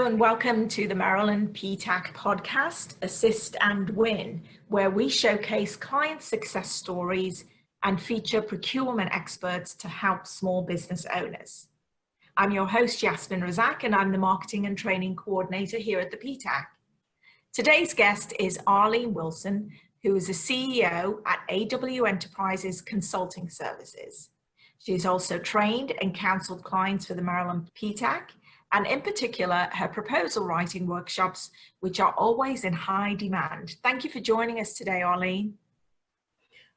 Hello and welcome to the Maryland PTAC podcast, Assist and Win, where we showcase client success stories and feature procurement experts to help small business owners. I'm your host, Yasmin Razak, and I'm the Marketing and Training Coordinator here at the PTAC. Today's guest is Arleen Wilson, who is a CEO at AW Enterprises Consulting Services. She's also trained and counseled clients for the Maryland PTAC, and in particular, her proposal writing workshops, which are always in high demand. Thank you for joining us today, Arleen.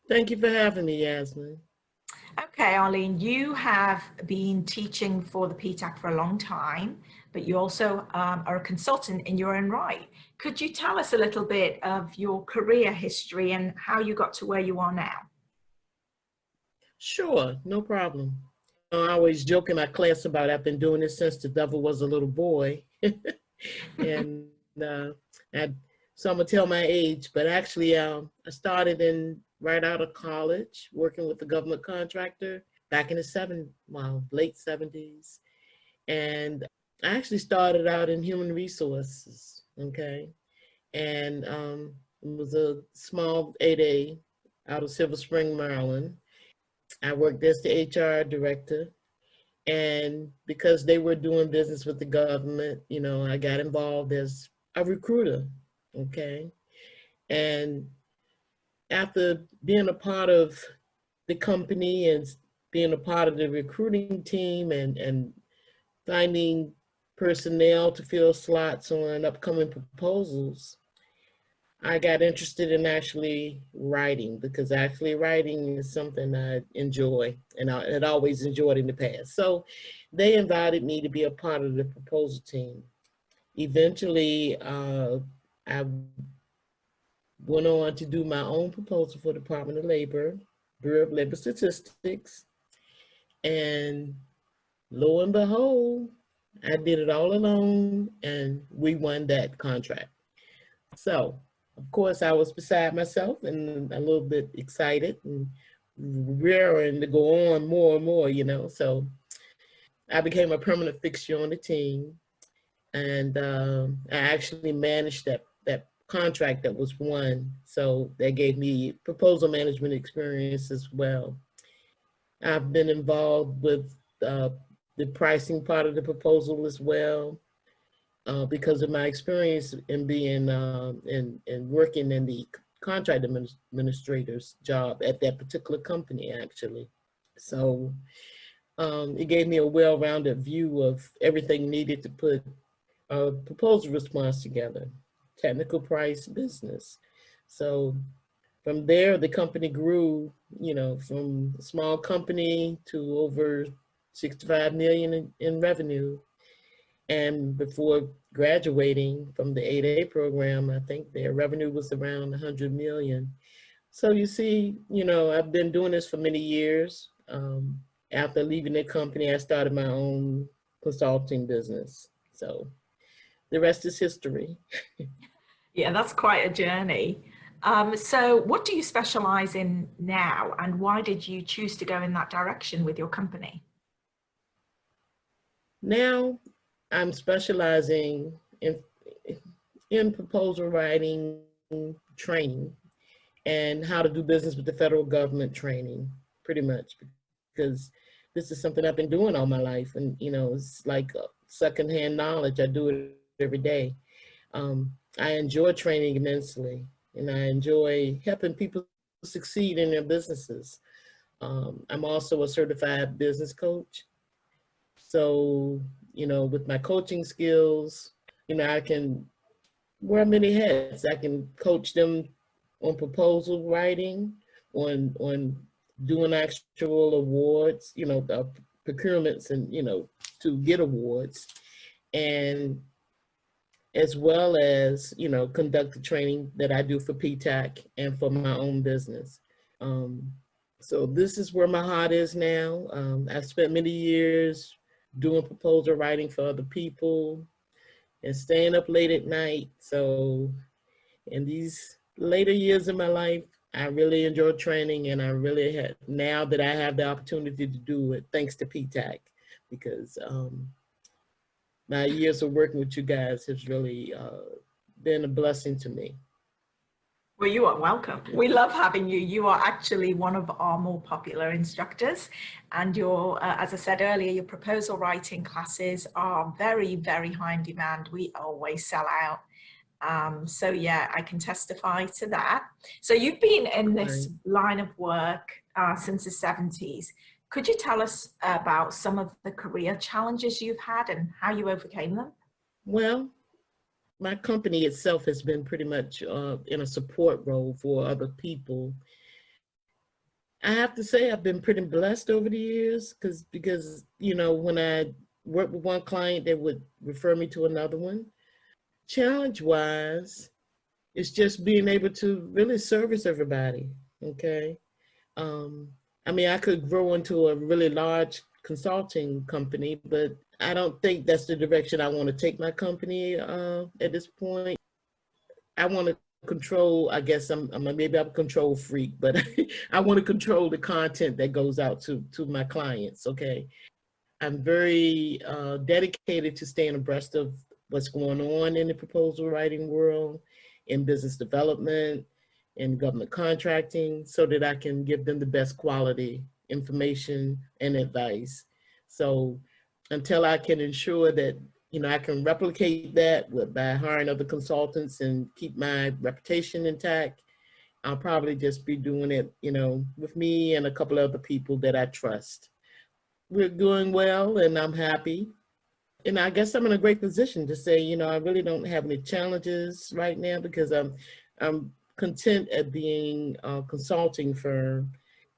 Thank you for having me, Yasmin. Okay, Arleen, you have been teaching for the PTAC for a long time, but you also are a consultant in your own right. Could you tell us a little bit of your career history and how you got to where you are now? Sure, no problem. I always joke in my class about I've been doing this since the devil was a little boy. And so I'm gonna tell my age, but actually I started right out of college working with the government contractor back in the late 70s. And I actually started out in human resources, okay? And it was a small 8A out of Silver Spring, Maryland. I worked as the HR director, and because they were doing business with the government, I got involved as a recruiter, okay? And after being a part of the company and being a part of the recruiting team and finding personnel to fill slots on upcoming proposals, I got interested in actually writing, because actually writing is something I enjoy and I had always enjoyed in the past. So they invited me to be a part of the proposal team. Eventually, I went on to do my own proposal for the Department of Labor, Bureau of Labor Statistics. And lo and behold, I did it all alone and we won that contract. So, of course, I was beside myself and a little bit excited and raring to go on more and more, So I became a permanent fixture on the team, and I actually managed that contract that was won. So that gave me proposal management experience as well. I've been involved with the pricing part of the proposal as well. Because of my experience in being in working in the contract administrator's job at that particular company, actually. So it gave me a well-rounded view of everything needed to put a proposal response together, technical, price, business. So from there, the company grew, from a small company to over 65 million in revenue. And before graduating from the 8A program, I think their revenue was around 100 million. So you see, I've been doing this for many years. After leaving the company, I started my own consulting business. So the rest is history. Yeah, that's quite a journey. So what do you specialize in now, and why did you choose to go in that direction with your company? Now, I'm specializing in proposal writing training and how to do business with the federal government training, pretty much, because this is something I've been doing all my life. And, it's like secondhand knowledge. I do it every day. I enjoy training immensely, and I enjoy helping people succeed in their businesses. I'm also a certified business coach. So, with my coaching skills, I can wear many hats. I can coach them on proposal writing, on doing actual awards, procurements and, to get awards. And as well as, conduct the training that I do for PTAC and for my own business. So this is where my heart is now. I've spent many years doing proposal writing for other people and staying up late at night. So in these later years of my life, I really enjoy training, and I really have, now that I have the opportunity to do it, thanks to PTAC, because my years of working with you guys has really been a blessing to me. Well, you are welcome. We love having you. You are actually one of our more popular instructors, and your, as I said earlier, your proposal writing classes are very, very high in demand. We always sell out. So yeah, I can testify to that. So you've been in this line of work since the 70s. Could you tell us about some of the career challenges you've had and how you overcame them? Well, my company itself has been pretty much in a support role for other people. I have to say I've been pretty blessed over the years because, you know, when I worked with one client, they would refer me to another one. Challenge-wise, it's just being able to really service everybody, okay? I mean, I could grow into a really large consulting company, but I don't think that's the direction I want to take my company at this point. I want to control, I guess maybe I'm a control freak, but I want to control the content that goes out to my clients, okay? I'm very dedicated to staying abreast of what's going on in the proposal writing world, in business development, in government contracting, so that I can give them the best quality information and advice. So until I can ensure that, you know, I can replicate that by hiring other consultants and keep my reputation intact, I'll probably just be doing it, you know, with me and a couple other people that I trust. We're doing well and I'm happy. And I guess I'm in a great position to say, you know, I really don't have any challenges right now because I'm content at being a consulting firm.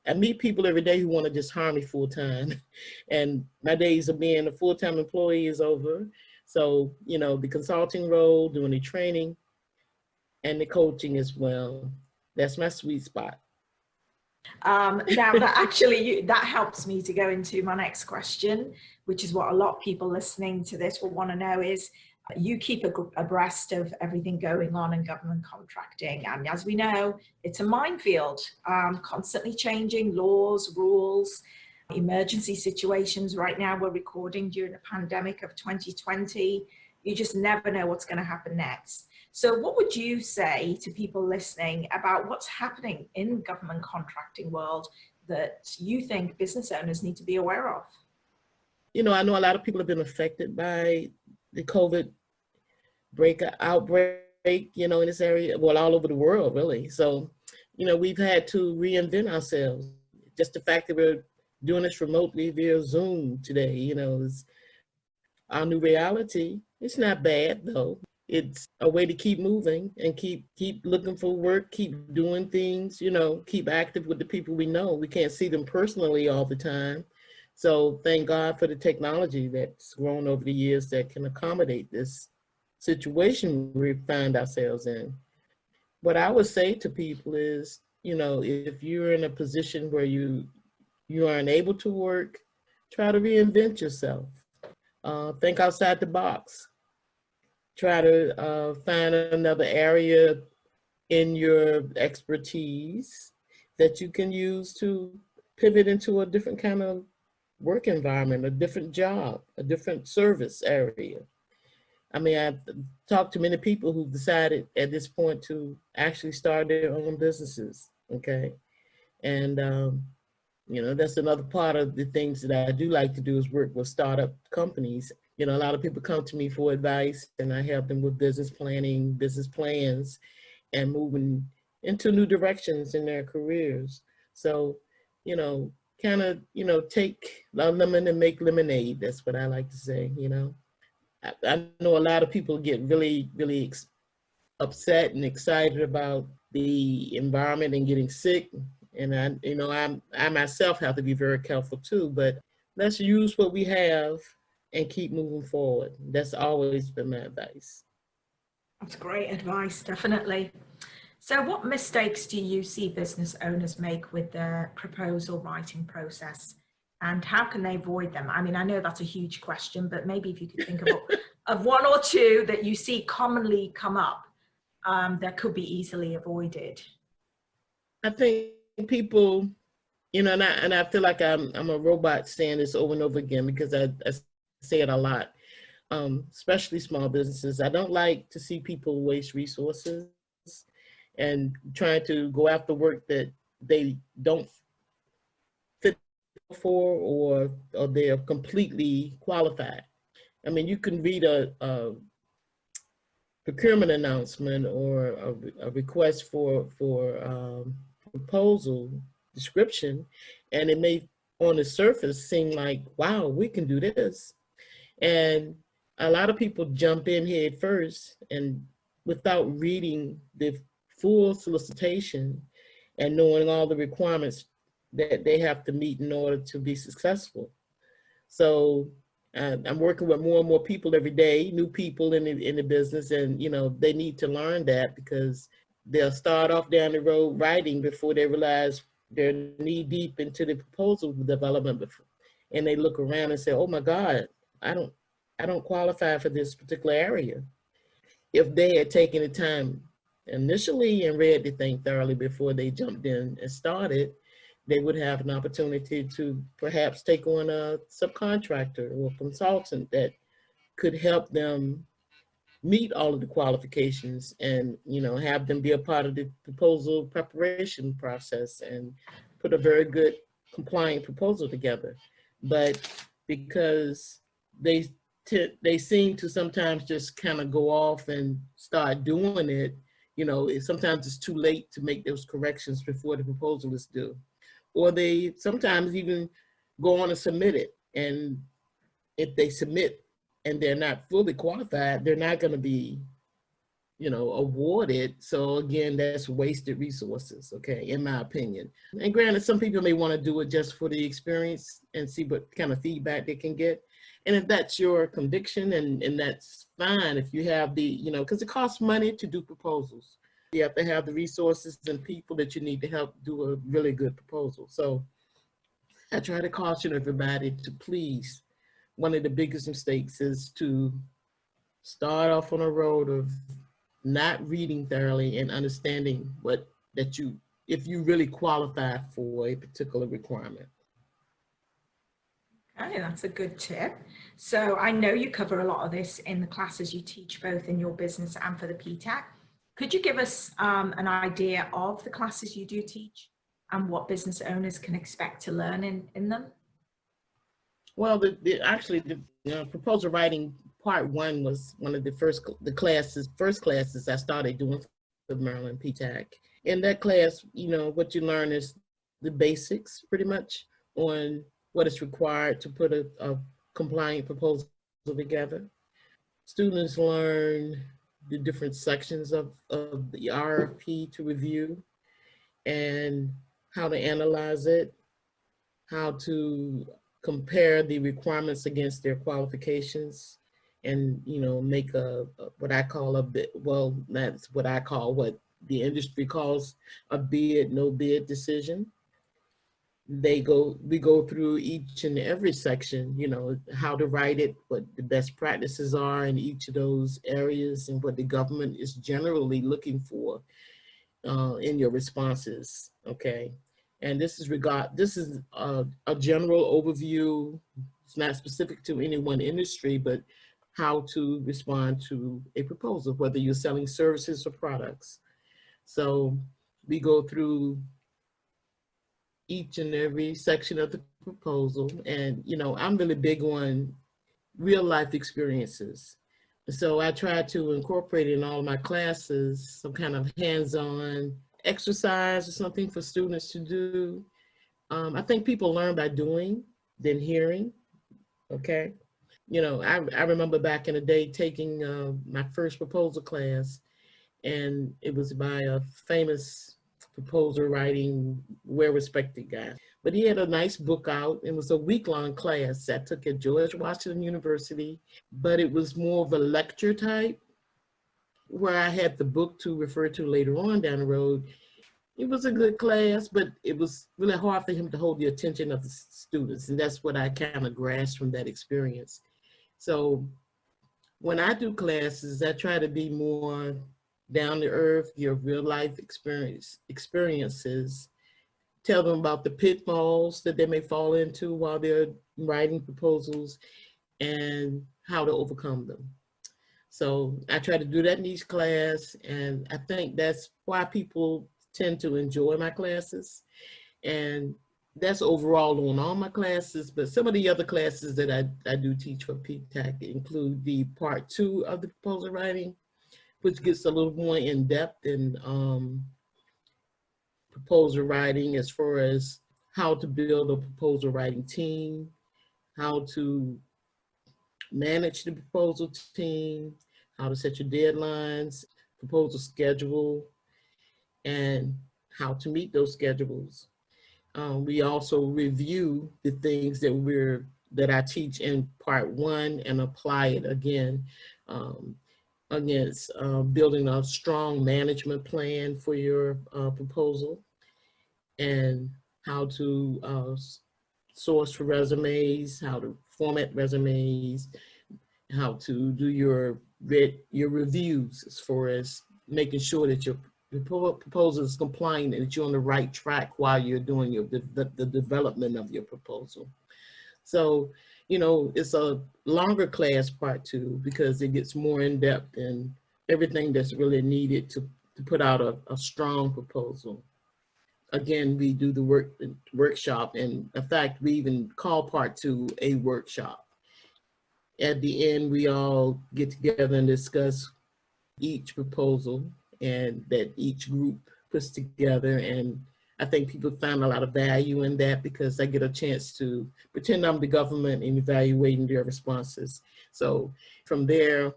I meet people every day who want to just hire me full time, and my days of being a full-time employee is over. So, you know, the consulting role, doing the training, and the coaching as well. That's my sweet spot. Now that actually that helps me to go into my next question, which is what a lot of people listening to this will want to know is, you keep abreast of everything going on in government contracting. And as we know, it's a minefield, constantly changing laws, rules, emergency situations. Right now, we're recording during the pandemic of 2020. You just never know what's going to happen next. So what would you say to people listening about what's happening in the government contracting world that you think business owners need to be aware of? You know, I know a lot of people have been affected by the COVID outbreak, you know, in this area, well, all over the world, really. So, you know, we've had to reinvent ourselves. Just the fact that we're doing this remotely via Zoom today, you know, is our new reality. It's not bad, though. It's a way to keep moving and keep looking for work, keep doing things, you know, keep active with the people we know. We can't see them personally all the time. So thank God for the technology that's grown over the years that can accommodate this situation we find ourselves in. What I would say to people is, you know, if you're in a position where you are unable to work, try to reinvent yourself. Think outside the box. Try to find another area in your expertise that you can use to pivot into a different kind of work environment, a different job, a different service area. I mean, I've talked to many people who've decided at this point to actually start their own businesses, okay? And, you know, that's another part of the things that I do like to do is work with startup companies. You know, a lot of people come to me for advice and I help them with business planning, business plans, and moving into new directions in their careers. So, you know, kind of, you know, take a lemon and make lemonade. That's what I like to say, you know. I know a lot of people get really, really upset and excited about the environment and getting sick. And I myself have to be very careful too, but let's use what we have and keep moving forward. That's always been my advice. That's great advice, definitely. So what mistakes do you see business owners make with the proposal writing process? And how can they avoid them? I mean, I know that's a huge question, but maybe if you could think of one or two that you see commonly come up that could be easily avoided. I think people, you know, and I feel like I'm a robot saying this over and over again because I say it a lot. especially small businesses. I don't like to see people waste resources and trying to go after work that they don't fit for, or they are completely qualified. I mean, you can read a procurement announcement or a request for proposal description, and it may on the surface seem like, wow, we can do this. And a lot of people jump in head first and without reading the full solicitation and knowing all the requirements that they have to meet in order to be successful. So I'm working with more and more people every day, new people in the business, and they need to learn that, because they'll start off down the road writing before they realize they're knee deep into the proposal development before, and they look around and say, "Oh my God, I don't qualify for this particular area." If they had taken the time initially and read the thing thoroughly before they jumped in and started, they would have an opportunity to perhaps take on a subcontractor or consultant that could help them meet all of the qualifications, and have them be a part of the proposal preparation process and put a very good compliant proposal together. But because they they seem to sometimes just kind of go off and start doing it, sometimes it's too late to make those corrections before the proposal is due. Or they sometimes even go on and submit it. And if they submit and they're not fully qualified, they're not going to be, awarded. So again, that's wasted resources, okay, in my opinion. And granted, some people may want to do it just for the experience and see what kind of feedback they can get. And if that's your conviction, and that's fine, if you have the, because it costs money to do proposals. You have to have the resources and people that you need to help do a really good proposal. So I try to caution everybody to please, one of the biggest mistakes is to start off on a road of not reading thoroughly and understanding if you really qualify for a particular requirement. Okay, that's a good tip. So I know you cover a lot of this in the classes you teach, both in your business and for the PTAC. Could you give us an idea of the classes you do teach and what business owners can expect to learn in them? Well, actually, the proposal writing part one was one of the first classes I started doing for Maryland PTAC. In that class, what you learn is the basics, pretty much, on what is required to put a compliant proposal together. Students learn the different sections of the RFP to review, and how to analyze it, how to compare the requirements against their qualifications, and make what I call that's what I call, what the industry calls a bid no bid decision. We go through each and every section, how to write it, what the best practices are in each of those areas, and what the government is generally looking for in your responses. Okay. And this is a general overview. It's not specific to any one industry, but how to respond to a proposal, whether you're selling services or products. So we go through each and every section of the proposal. And, I'm really big on real life experiences. So I try to incorporate in all of my classes some kind of hands-on exercise or something for students to do. I think people learn by doing than hearing, okay? I remember back in the day taking my first proposal class, and it was by a famous proposal writing, well-respected guy. But he had a nice book out. It was a week-long class I took at George Washington University, but it was more of a lecture type, where I had the book to refer to later on down the road. It was a good class, but it was really hard for him to hold the attention of the students. And that's what I kind of grasped from that experience. So when I do classes, I try to be more down to earth, your real life experiences, tell them about the pitfalls that they may fall into while they're writing proposals, and how to overcome them. So I try to do that in each class, and I think that's why people tend to enjoy my classes. And that's overall on all my classes, but some of the other classes that I do teach for PTAC include the part 2 of the proposal writing, which gets a little more in depth in proposal writing as far as how to build a proposal writing team, how to manage the proposal team, how to set your deadlines, proposal schedule, and how to meet those schedules. We also review the things that I teach in part 1 and apply it again against building a strong management plan for your proposal, and how to source for resumes, how to format resumes, how to do your reviews as far as making sure that your proposal is compliant and that you're on the right track while you're doing the development of your proposal. So, you know, it's a longer class part 2 because it gets more in depth and everything that's really needed to put out a strong proposal. Again, we do the workshop, and in fact, we even call part 2 a workshop. At the end, we all get together and discuss each proposal and that each group puts together. And I think people find a lot of value in that because I get a chance to pretend I'm the government and evaluating their responses. So from there,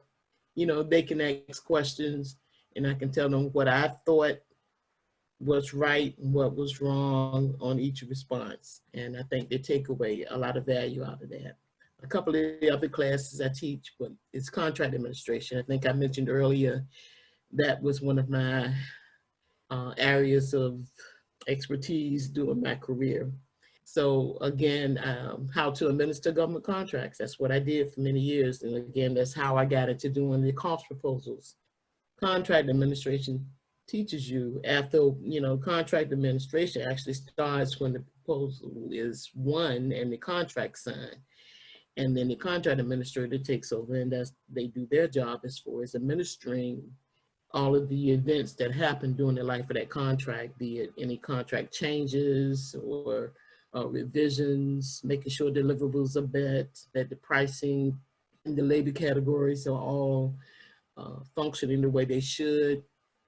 you know, they can ask questions and I can tell them what I thought was right and what was wrong on each response. And I think they take away a lot of value out of that. A couple of the other classes I teach, but it's contract administration. I think I mentioned earlier that was one of my areas of expertise during my career. So again, how to administer government contracts. That's what I did for many years. And again, that's how I got into doing the cost proposals. Contract administration teaches you after, you know, contract administration actually starts when the proposal is won and the contract signed. And then the contract administrator takes over and they do their job as far as administering all of the events that happen during the life of that contract, be it any contract changes or revisions, making sure deliverables are met, that the pricing and the labor categories are all functioning the way they should,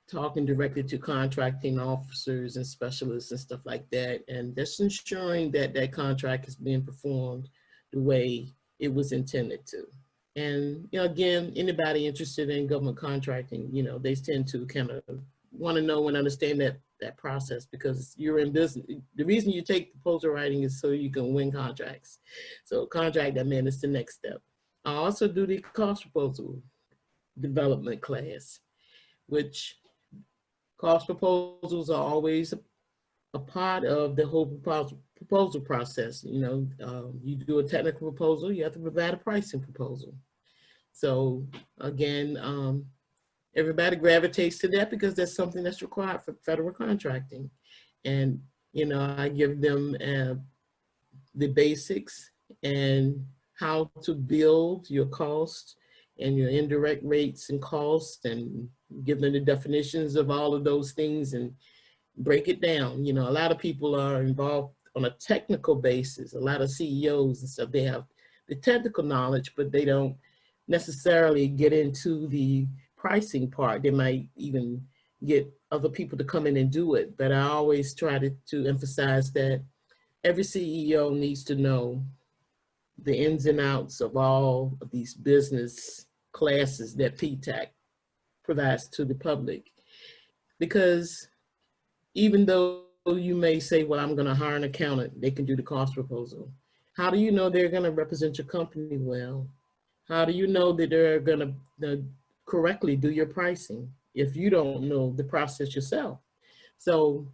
talking directly to contracting officers and specialists and stuff like that, and just ensuring that that contract is being performed the way it was intended to. And, you know, again, anybody interested in government contracting, you know, they tend to kind of want to know and understand that process because you're in business. The reason you take proposal writing is so you can win contracts. So contract admin is the next step. I also do the cost proposal development class, which cost proposals are always a part of the whole proposal process. You know, you do a technical proposal, you have to provide a pricing proposal. So again, everybody gravitates to that because that's something that's required for federal contracting. And, you know, I give them the basics and how to build your cost and your indirect rates and costs, and give them the definitions of all of those things and break it down. You know, a lot of people are involved on a technical basis. A lot of CEOs and stuff, they have the technical knowledge, but they don't necessarily get into the pricing part. They might even get other people to come in and do it. But I always try to emphasize that every CEO needs to know the ins and outs of all of these business classes that PTAC provides to the public. Because even though you may say, well, I'm going to hire an accountant, they can do the cost proposal. How do you know they're going to represent your company well? How do you know that they're going to correctly do your pricing if you don't know the process yourself? So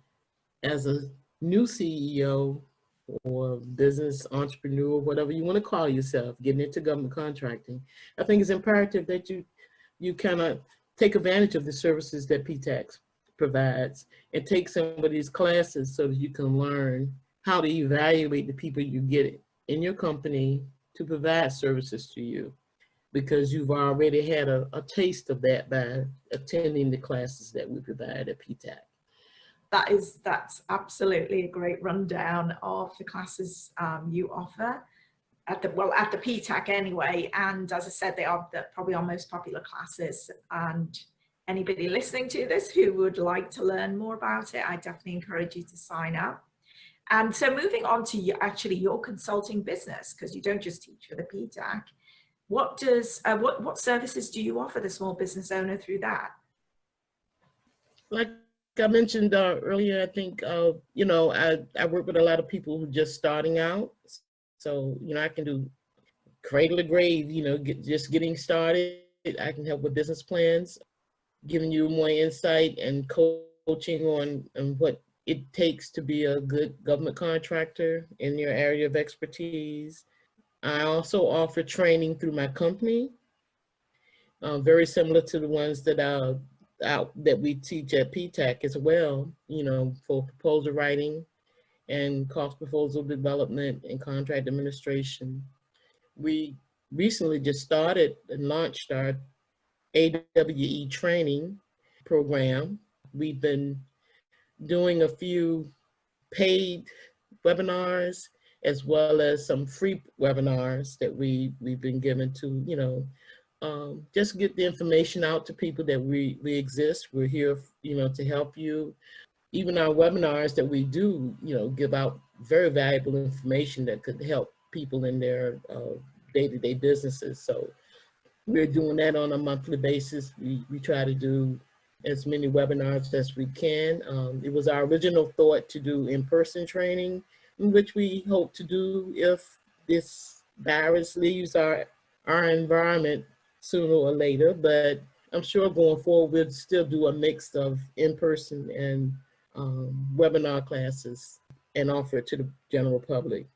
as a new CEO or business entrepreneur, whatever you want to call yourself, getting into government contracting, I think it's imperative that you kind of take advantage of the services that PTAC provides and take some of these classes so that you can learn how to evaluate the people you get in your company to provide services to you. because you've already had a taste of that by attending the classes that we provide at PTAC. That's absolutely a great rundown of the classes you offer at the PTAC anyway. And as I said, they are probably our most popular classes. And anybody listening to this who would like to learn more about it, I definitely encourage you to sign up. And so moving on to your consulting business, because you don't just teach for the PTAC. What services do you offer the small business owner through that? Like I mentioned earlier, I think, you know, I work with a lot of people who are just starting out. So, you know, I can do cradle to grave, you know, just getting started. I can help with business plans, giving you more insight and coaching on what it takes to be a good government contractor in your area of expertise. I also offer training through my company, very similar to the ones that that we teach at PTAC as well, you know, for proposal writing and cost proposal development and contract administration. We recently just started and launched our AWE training program. We've been doing a few paid webinars as well as some free webinars that we've been given to, you know, just get the information out to people that we exist. We're here, you know, to help you. Even our webinars that we do, you know, give out very valuable information that could help people in their day-to-day businesses. So we're doing that on a monthly basis. We try to do as many webinars as we can. It was our original thought to do in-person training, which we hope to do if this virus leaves our environment sooner or later. But I'm sure going forward, we'll still do a mix of in-person and webinar classes and offer it to the general public.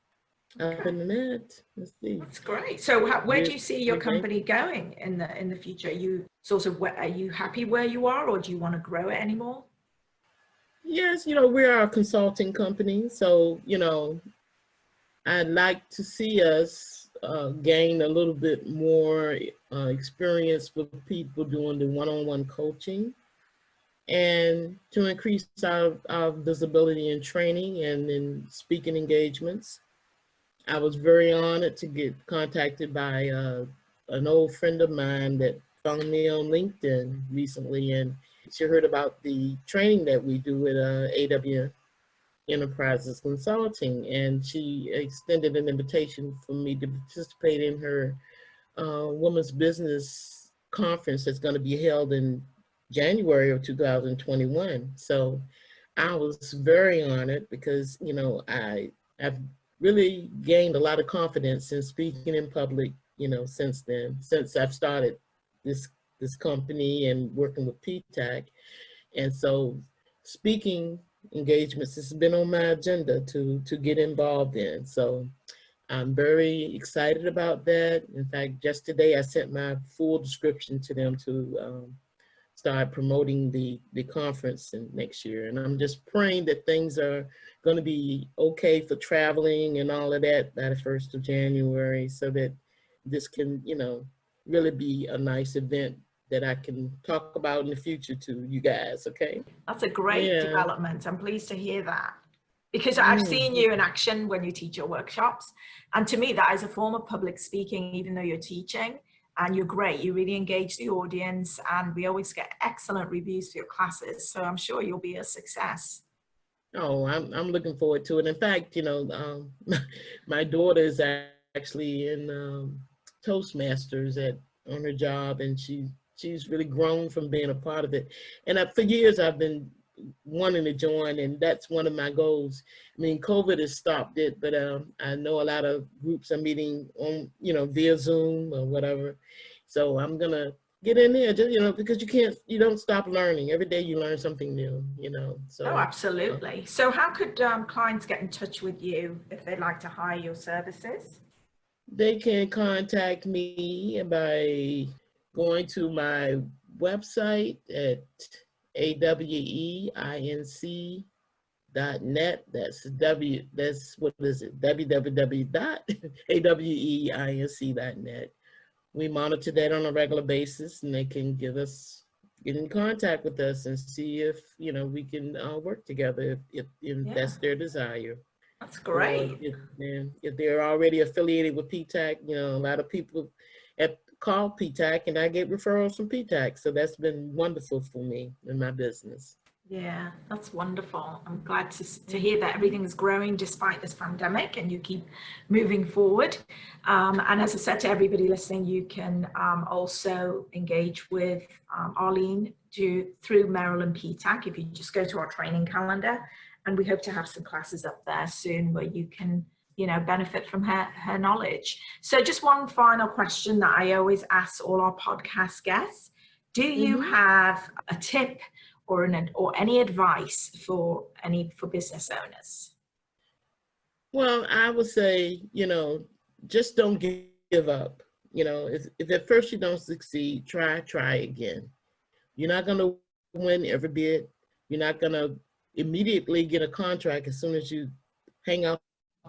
Okay. Other than that, let's see. That's great. So where do you see your company going in the future? Are you happy where you are, or do you want to grow it anymore? Yes, you know, we are a consulting company, so, you know, I'd like to see us gain a little bit more experience with people doing the one-on-one coaching, and to increase our visibility in training and in speaking engagements. I was very honored to get contacted by an old friend of mine that found me on LinkedIn recently, and she heard about the training that we do at AW Enterprises Consulting, and she extended an invitation for me to participate in her Women's Business Conference that's going to be held in January of 2021. So I was very honored because, you know, I've really gained a lot of confidence in speaking in public, you know, since then, since I've started this company and working with PTAC. And so speaking engagements has been on my agenda to get involved in. So I'm very excited about that. In fact, just today I sent my full description to them to start promoting the conference next year. And I'm just praying that things are going to be okay for traveling and all of that by the 1st of January, so that this can, you know, really be a nice event that I can talk about in the future to you guys, okay? That's a great development. I'm pleased to hear that, because I've seen you in action when you teach your workshops. And to me, that is a form of public speaking, even though you're teaching. And you're great. You really engage the audience, and we always get excellent reviews for your classes. So I'm sure you'll be a success. Oh, I'm looking forward to it. In fact, you know, my daughter is actually in Toastmasters on her job, and she's really grown from being a part of it. And for years I've been wanting to join, and that's one of my goals. I mean, COVID has stopped it, but I know a lot of groups are meeting on, you know, via Zoom or whatever. So I'm gonna get in there, just, you know, because you don't stop learning. Every day you learn something new, you know. So. Oh, absolutely. So how could clients get in touch with you if they'd like to hire your services? They can contact me by going to my website at aweinc.net. That's what is it? www.aweinc.net. we monitor that on a regular basis, and they can get in contact with us and see if, you know, we can work together if Yeah. that's their desire. That's Or great. if they're already affiliated with PTAC, you know, a lot of people call PTAC, and I get referrals from PTAC. So that's been wonderful for me in my business. Yeah, that's wonderful. I'm glad to hear that everything is growing despite this pandemic and you keep moving forward. And as I said to everybody listening, you can also engage with Arleen through Maryland PTAC if you just go to our training calendar. And we hope to have some classes up there soon where you can, you know, benefit from her knowledge. So just one final question that I always ask all our podcast guests. Do you have a tip or any advice for business owners? Well, I would say, you know, just don't give up. You know, if at first you don't succeed, try again. You're not going to win every bid. You're not going to immediately get a contract as soon as you hang out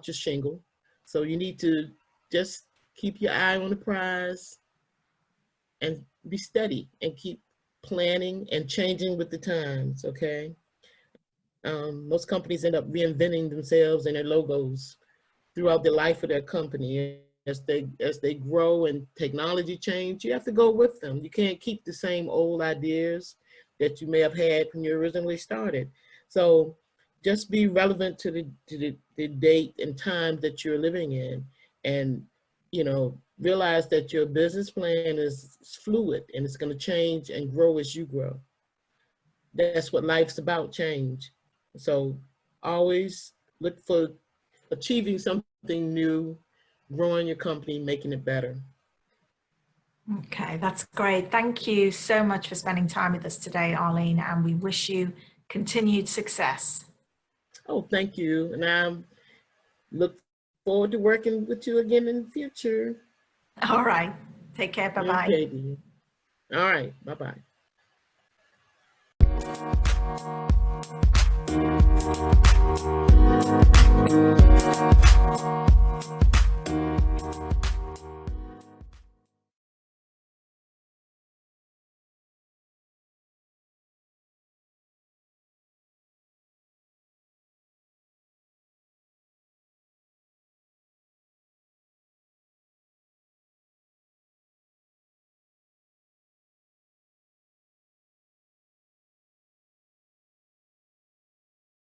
your shingle. So you need to just keep your eye on the prize and be steady and keep planning and changing with the times, okay? Most companies end up reinventing themselves and their logos throughout the life of their company. As they grow and technology change, you have to go with them. You can't keep the same old ideas that you may have had when you originally started. So just be relevant to the date and time that you're living in, and, you know, realize that your business plan is fluid and it's going to change and grow as you grow. That's what life's about, change. So always look for achieving something new, growing your company, making it better. Okay, that's great. Thank you so much for spending time with us today, Arleen, and we wish you continued success. Oh, thank you. And I look forward to working with you again in the future. All right. Take care. Bye-bye. Okay. All right. Bye-bye.